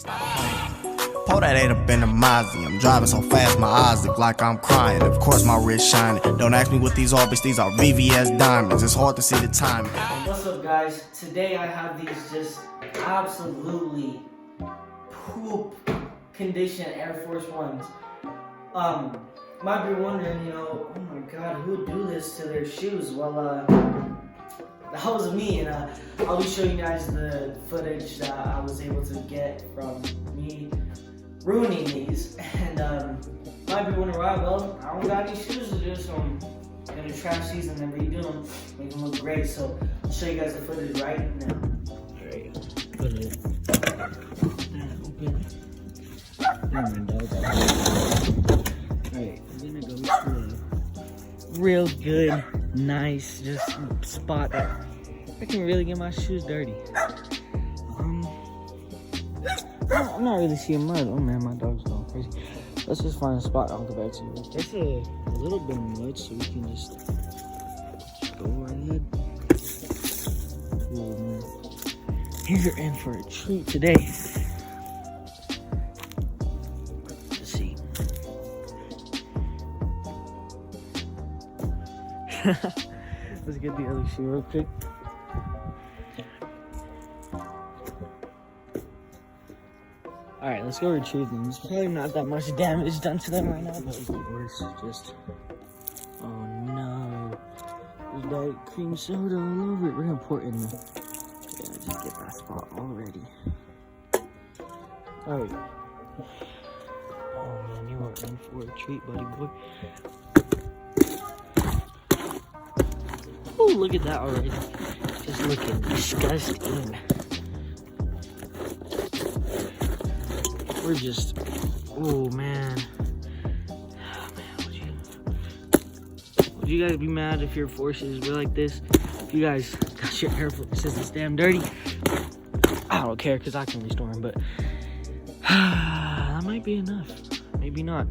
Pull that 8 up in the Mazda. I'm driving so fast, my eyes look like I'm crying. Of course, my wrist shining. Don't ask me what these are, bitch. These are VVS diamonds. It's hard to see the timing. What's up, guys? Today I have these just absolutely poop condition Air Force Ones. Might be wondering, oh my God, who would do this to their shoes? Well, that was me, and I'll be showing you guys the footage that I was able to get from me ruining these. And might be wondering why. Well, I don't got any shoes to do, so I'm gonna trash these and then redo them, make them look great. So I'll show you guys the footage right now. Alright, put it. Open. Alright, I'm gonna go to a real good, nice, just spot that I can really get my shoes dirty. I'm not really seeing mud. Oh man, my dog's going crazy. Let's just find a spot. I'll go back to you. There's a little bit of mud, so we can just go right ahead. Oh man, you're in for a treat today. Let's see. Let's get the other shoe real quick. Alright, let's go retrieve them. There's probably not that much damage done to them right now, but of course, just... Oh no. There's Diet cream soda all over it. We're gonna pour it in there. Yeah, just get that spot already. Alright. Oh man, you are in for a treat, buddy boy. Oh, look at that already. Just looking disgusting. We're just, oh man. Would you guys be mad if your forces were like this? If you guys got your Air Forces this damn dirty? I don't care, because I can restore them, but that might be enough. Maybe not.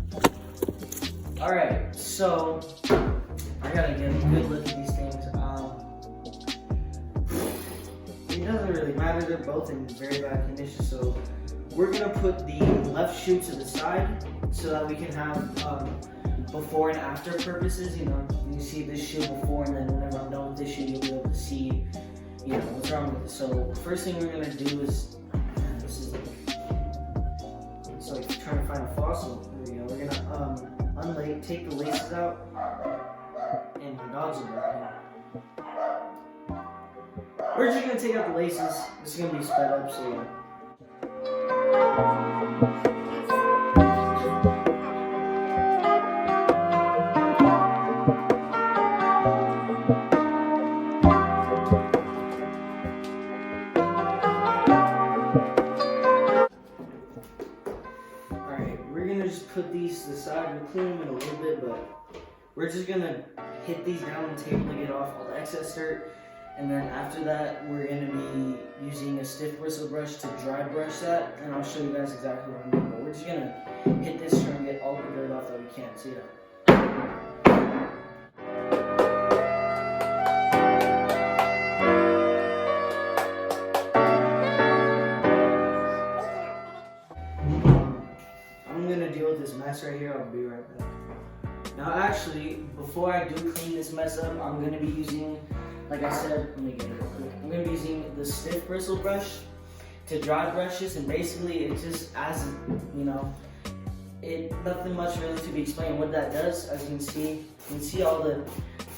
Alright, so I gotta get a good look at these things. It doesn't really matter, they're both in very bad condition, so we're gonna put the left shoe to the side so that we can have before and after purposes. You see this shoe before, and then whenever I'm done with this shoe, you'll be able to see, what's wrong with it. So first thing we're gonna do is, this is it's like trying to find a fossil. There we go. We're gonna take the laces out, and my dogs are barking. We're just gonna take out the laces. This is gonna be sped up, so yeah. Alright, we're gonna just put these to the side. We'll clean them in a little bit, but we're just gonna hit these down on the table to get off all the excess dirt. And then after that, we're going to be using a stiff bristle brush to dry brush that. And I'll show you guys exactly what I'm doing. But we're just going to hit this try and get all the dirt off that we can. So yeah. I'm going to deal with this mess right here. I'll be right back. Now actually, before I do clean this mess up, I'm going to be using... Like I said, let me get it real quick. I'm going to be using the stiff bristle brush to dry brush this, and basically it just adds, nothing much really to be explained what that does. As you can see all the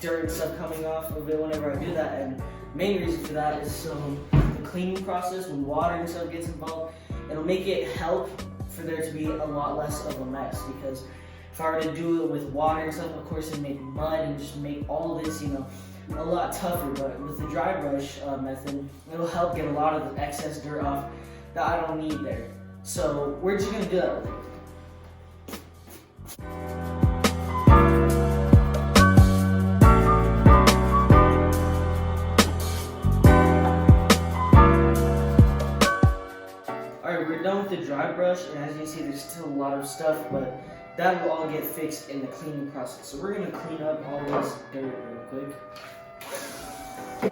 dirt and stuff coming off of it whenever I do that, and the main reason for that is so the cleaning process, when water and stuff gets involved, it'll make it help for there to be a lot less of a mess, because if I were to do it with water and stuff, of course it'd make mud and just make all this, a lot tougher. But with the dry brush method, it'll help get a lot of the excess dirt off that I don't need there. So we're just gonna do that with it. Alright, we're done with the dry brush, and as you can see, there's still a lot of stuff, but that will all get fixed in the cleaning process. So we're gonna clean up all this dirt real quick. I'm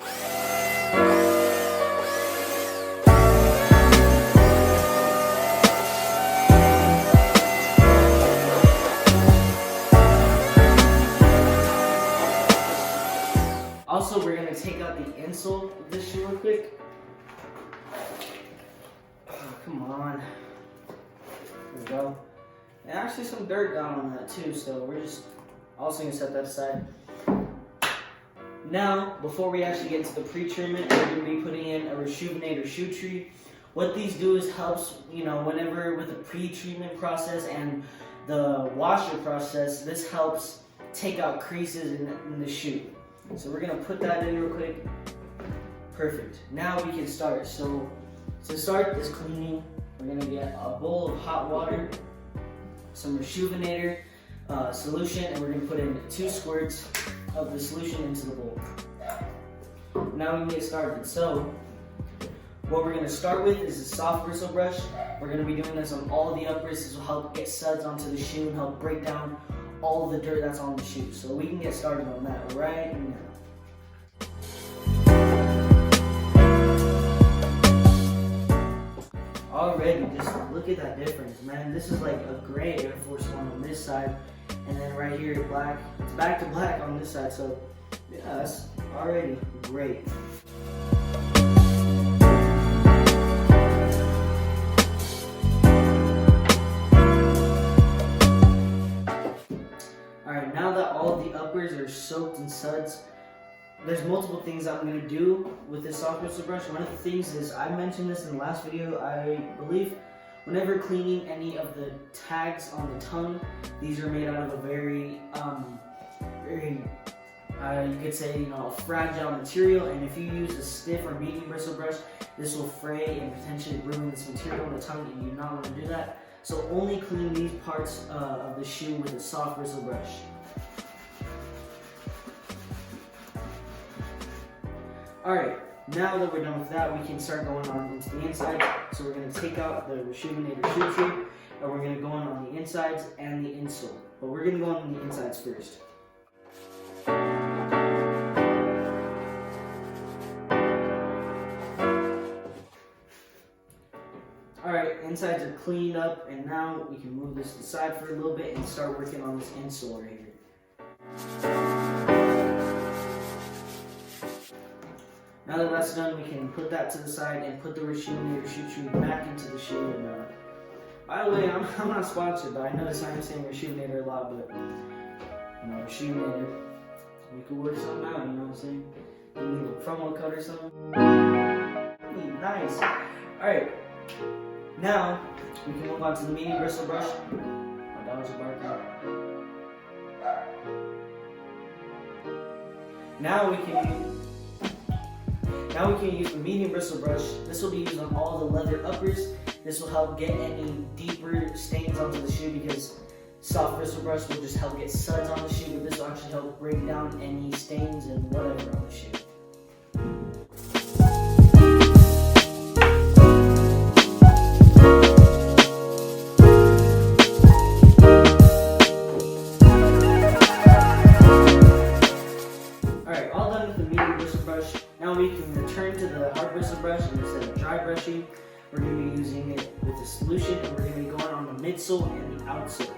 insole of this shoe real quick. Oh, come on. There we go. And actually some dirt got on that too, so we're just also gonna set that aside. Now, before we actually get into the pre-treatment, we're gonna be putting in a Reshoevn8r shoe tree. What these do is helps, whenever with the pre-treatment process and the washer process, this helps take out creases in the shoe. So we're gonna put that in real quick. Perfect. Now we can start. So to start this cleaning, we're gonna get a bowl of hot water, some Reshoevn8r solution, and we're gonna put in 2 squirts of the solution into the bowl. Now we can get started. So what we're going to start with is a soft bristle brush. We're going to be doing this on all the uppers. This will help get suds onto the shoe and help break down all the dirt that's on the shoe. So we can get started on that right now. Already, just look at that difference, man. This is like a gray Air Force One on this side, and then right here, black. It's back to black on this side, so yeah, that's already great. Alright, now that all of the uppers are soaked in suds, there's multiple things I'm going to do with this soft bristle brush. One of the things is, I mentioned this in the last video, I believe, whenever cleaning any of the tags on the tongue, these are made out of a very you could say, a fragile material, and if you use a stiff or medium bristle brush, this will fray and potentially ruin this material on the tongue, and you do not want to do that. So only clean these parts of the shoe with a soft bristle brush. Alright, now that we're done with that, we can start going on into the inside. So we're going to take out the Reshoevn8r shoe tree, and we're going to go on the insides and the insole. But we're going to go on the insides first. Alright, insides are cleaned up, and now we can move this aside for a little bit and start working on this insole right here. Now that that's done, we can put that to the side and put the Reshoevn8r shoe tree back into the shoe. And by the way, I'm not sponsored, but I notice I'm saying Reshoevn8r a lot, but Reshoevn8r, we could work something out, you know what I'm saying? Give me a little promo code or something. Nice. Alright. Now, we can move on to the medium bristle brush. My dogs are barking. Now we can use the medium bristle brush. This will be used on all the leather uppers. This will help get any deeper stains onto the shoe, because soft bristle brush will just help get suds on the shoe, but this will actually help break down any stains and whatever on the shoe. Now we can return to the hard bristle brush, and instead of dry brushing, we're going to be using it with the solution, and we're going to be going on the midsole and the outsole.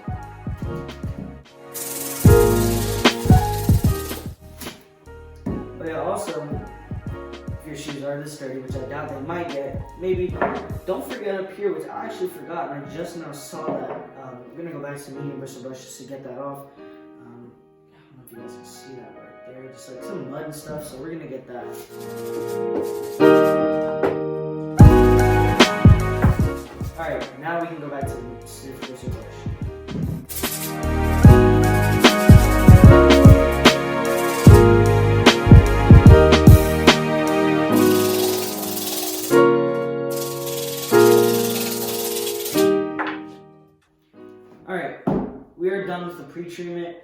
But yeah, also, if your shoes are this dirty, which I doubt they might get, maybe, don't forget up here, which I actually forgot, and I just now saw that. I'm going to go back to the medium bristle brush just to get that off. I don't know if you guys can see that right there, just like some mud and stuff, so we're gonna get that. Alright, now we can go back to the stiff bristle brush. Alright, we are done with the pre-treatment.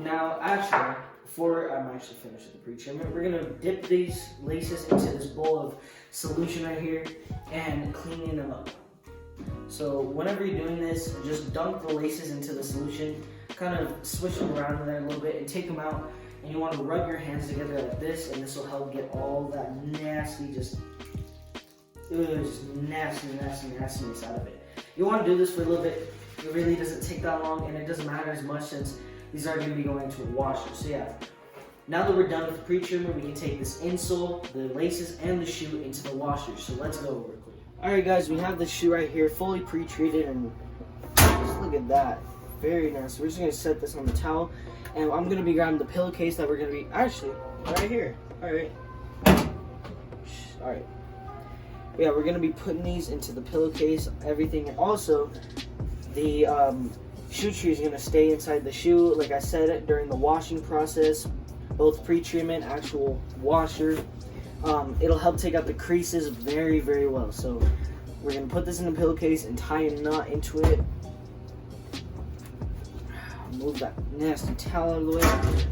Now, actually, before I'm actually finished with the pre-treatment, we're going to dip these laces into this bowl of solution right here and cleaning them up. So whenever you're doing this, just dunk the laces into the solution, kind of switch them around in there a little bit and take them out, and you want to rub your hands together like this, and this will help get all that nasty, just nastiness out of it. You want to do this for a little bit. It really doesn't take that long, and it doesn't matter as much since these are going to be going to a washer. So yeah, Now that we're done with the pre-treatment, we can take this insole, the laces, and the shoe into the washer. So let's go over it quick. Alright guys, we have the shoe right here, fully pre-treated, and just look at that. Very nice. We're just going to set this on the towel, and I'm going to be grabbing the pillowcase that we're going to be, actually, right here. Alright. Alright. Yeah, we're going to be putting these into the pillowcase, everything, and also the shoe tree is going to stay inside the shoe, like I said, during the washing process. Both pre-treatment, actual washer. It'll help take out the creases very, very well. So we're gonna put this in the pillowcase and tie a knot into it. Move that nasty towel out of the way.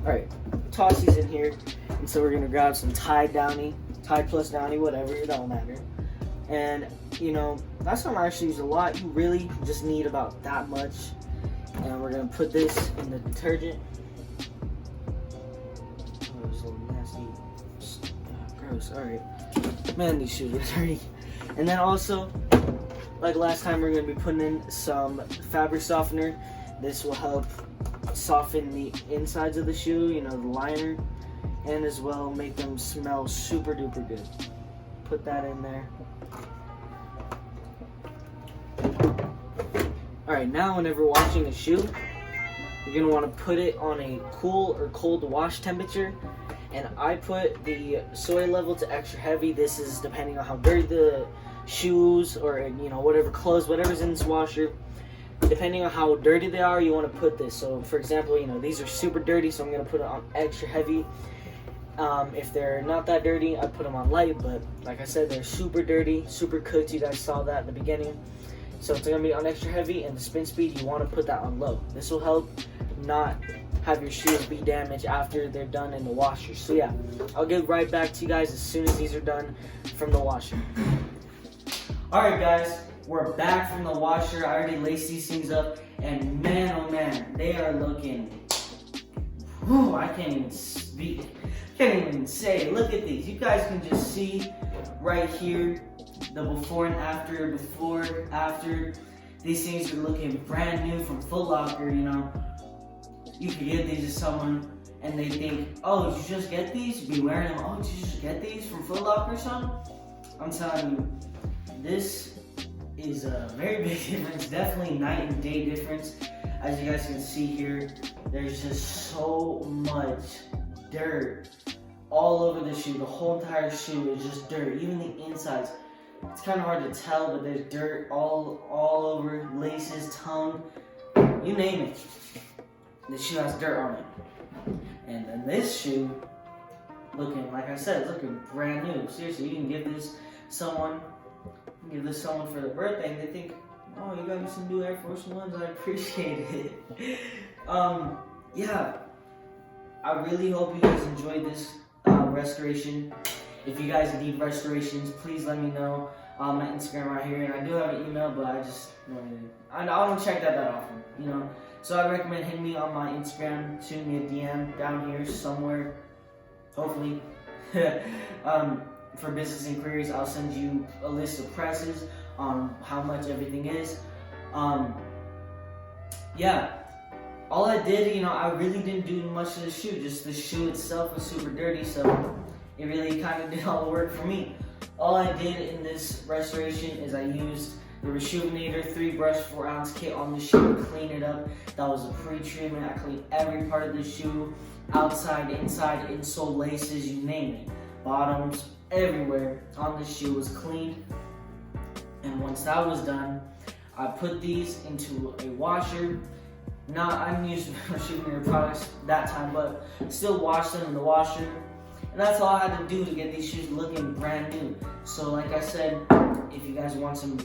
All right, toss these in here. And so we're gonna grab some Tide Downy, Tide Plus Downy, whatever, it don't matter. And you know, that's not actually use a lot. You really just need about that much. And we're gonna put this in the detergent. Gross. Alright. Man, these shoes are dirty. And then also, like last time, we're going to be putting in some fabric softener. This will help soften the insides of the shoe, you know, the liner, and as well make them smell super duper good. Put that in there. Alright, now whenever washing a shoe, you're going to want to put it on a cool or cold wash temperature. And I put the soy level to extra heavy. This is depending on how dirty the shoes or, you know, whatever clothes, whatever's in this washer. Depending on how dirty they are, you want to put this. So, for example, you know, these are super dirty, so I'm going to put it on extra heavy. If they're not that dirty, I put them on light. But like I said, they're super dirty, super cooked. You guys saw that in the beginning. So it's going to be on extra heavy, and the spin speed, you want to put that on low. This will help not have your shoes be damaged after they're done in the washer. So yeah, I'll get right back to you guys as soon as these are done from the washer. Alright guys, we're back from the washer. I already laced these things up, and man oh man, they are looking, whew, I can't even speak, can't even say. Look at these. You guys can just see right here the before and after, These things are looking brand new from Foot Locker, you know. You could give these to someone and they think, oh, did you just get these? You'd be wearing them, oh, did you just get these from Foot Locker or something? I'm telling you, this is a very big difference, definitely night and day difference. As you guys can see here, there's just so much dirt all over the shoe. The whole entire shoe is just dirt, even the insides. It's kind of hard to tell, but there's dirt all over, laces, tongue, you name it. The shoe has dirt on it. And then this shoe, looking, like I said, looking brand new. Seriously, you can give this someone for their birthday and they think, oh, you got me some new Air Force Ones, I appreciate it. Yeah, I really hope you guys enjoyed this restoration. If you guys need restorations, please let me know. My Instagram right here, and I do have an email, but I don't check that often, you know. So I recommend hitting me on my Instagram, shoot me a DM down here somewhere, hopefully. For business inquiries, I'll send you a list of prices on how much everything is. Yeah, all I did, you know, I really didn't do much to the shoe. Just the shoe itself was super dirty, so it really kind of did all the work for me. All I did in this restoration is I used the Reshoevn-Ator 3-brush 4-ounce kit on the shoe to clean it up. That was a pre-treatment. I cleaned every part of the shoe, outside, inside, insole, laces, you name it. Bottoms, everywhere on the shoe was cleaned. And once that was done, I put these into a washer. I didn't use Reshoevn-Ator products that time, but still washed them in the washer. And that's all I had to do to get these shoes looking brand new. So like I said, if you guys want some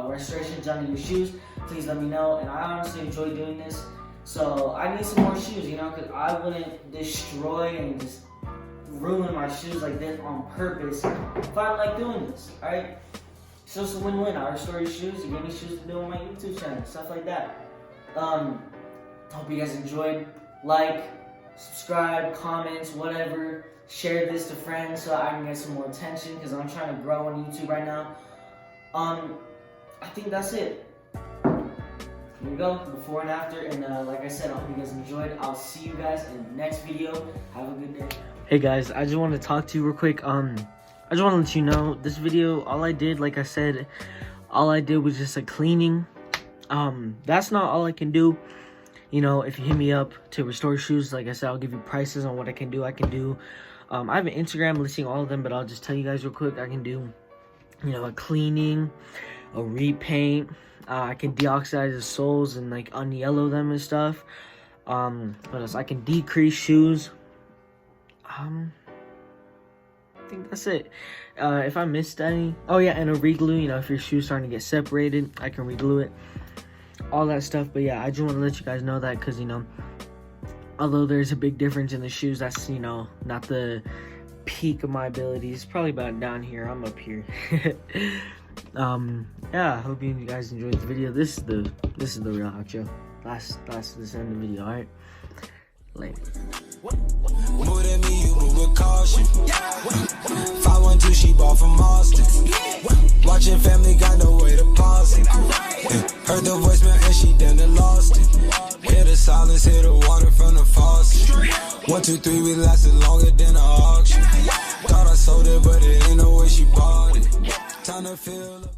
restorations done in your shoes, please let me know. And I honestly enjoy doing this. So I need some more shoes, you know, because I wouldn't destroy and just ruin my shoes like this on purpose if I like doing this, alright? So it's a win-win. I restore your shoes, you give me shoes to do on my YouTube channel, stuff like that. Hope you guys enjoyed. Like, subscribe, comments, whatever. Share this to friends so I can get some more attention because I'm trying to grow on YouTube right now. I think that's it. Here we go, before and after. And like I said, I hope you guys enjoyed. I'll see you guys in the next video. Have a good day. Hey guys, I just want to talk to you real quick. I just want to let you know, this video, all I did, like I said, all I did was just a cleaning. That's not all I can do. You know, if you hit me up to restore shoes, like I said, I'll give you prices on what I can do. I have an Instagram listing all of them, but I'll just tell you guys real quick. I can do, you know, a cleaning, a repaint. I can deoxidize the soles and like unyellow them and stuff. What else? I can decrease shoes. I think that's it. If I missed any, oh yeah, and a reglue. You know, if your shoe's starting to get separated, I can reglue it. All that stuff. But yeah, I just want to let you guys know that, because, you know, although there's a big difference in the shoes, that's, you know, not the peak of my abilities. Probably about down here. I'm up here. Yeah, I hope you guys enjoyed the video. This is the real outro. Last this end of the video. All right, later. Move at me, you move with caution. 512, she bought from Austin. Watching Family, got no way to pause it. Heard the voicemail and she done lost it. Hear the silence, hear the water from the faucet. 1, 2, 3, we lasted longer than an auction. Thought I sold it, but it ain't no way she bought it. Time to feel